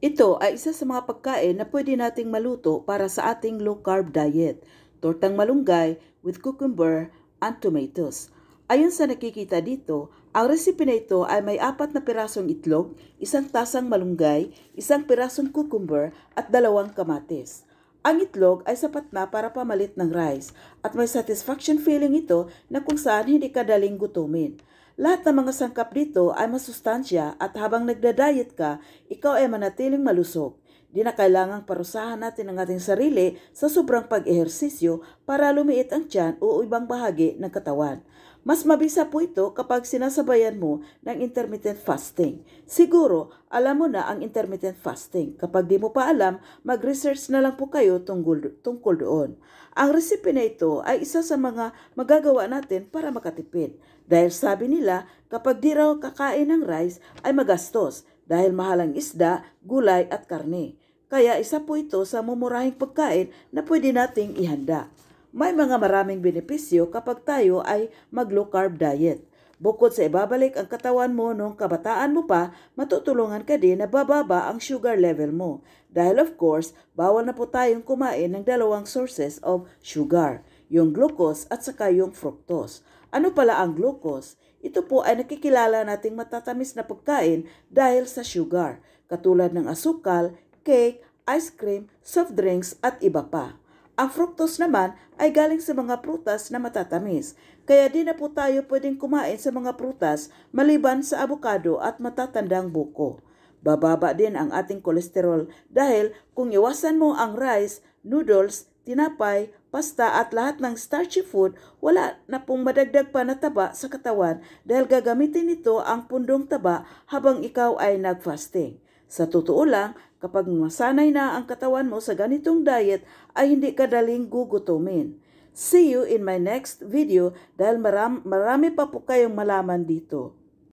Ito ay isa sa mga pagkain na pwede nating maluto para sa ating low-carb diet. Tortang malunggay with cucumber and tomatoes. Ayon sa nakikita dito, ang recipe na ito ay may 4 na pirasong itlog, 1 tasang malunggay, 1 pirasong cucumber at 2 kamatis. Ang itlog ay sapat na para pamalit ng rice at may satisfaction feeling ito na kung saan hindi ka daling gutumin. Lahat ng mga sangkap dito ay masustansya at habang nagda-diet ka, ikaw ay manatiling malusog. Di na kailangang parusahan natin ang ating sarili sa sobrang pag-ehersisyo para lumiit ang tiyan o ibang bahagi ng katawan. Mas mabisa po ito kapag sinasabayan mo ng intermittent fasting. Siguro, alam mo na ang intermittent fasting. Kapag di mo pa alam, mag-research na lang po kayo tungkol doon. Ang recipe na ito ay isa sa mga magagawa natin para makatipid. Dahil sabi nila, kapag di raw kakain ng rice ay magastos dahil mahal ang isda, gulay at karne. Kaya isa po ito sa mumurahing pagkain na pwede nating ihanda. May mga maraming benepisyo kapag tayo ay mag-low carb diet. Bukod sa ibabalik ang katawan mo nung kabataan mo pa, matutulungan ka din na bababa ang sugar level mo. Dahil of course, bawal na po tayong kumain ng 2 sources of sugar, yung glucose at saka yung fructose. Ano pala ang glucose? Ito po ay nakikilala nating matatamis na pagkain dahil sa sugar, katulad ng asukal, cake, ice cream, soft drinks at iba pa. Ang fructose naman ay galing sa mga prutas na matatamis, kaya di na po tayo pwedeng kumain sa mga prutas maliban sa avocado at matatandang buko. Bababa din ang ating kolesterol dahil kung iwasan mo ang rice, noodles, tinapay, pasta at lahat ng starchy food, wala na pong madagdag pa na taba sa katawan dahil gagamitin nito ang pundong taba habang ikaw ay nag-fasting. Sa totoo lang, kapag masanay na ang katawan mo sa ganitong diet ay hindi ka daling gugutumin. See you in my next video dahil marami pa po kayong malaman dito.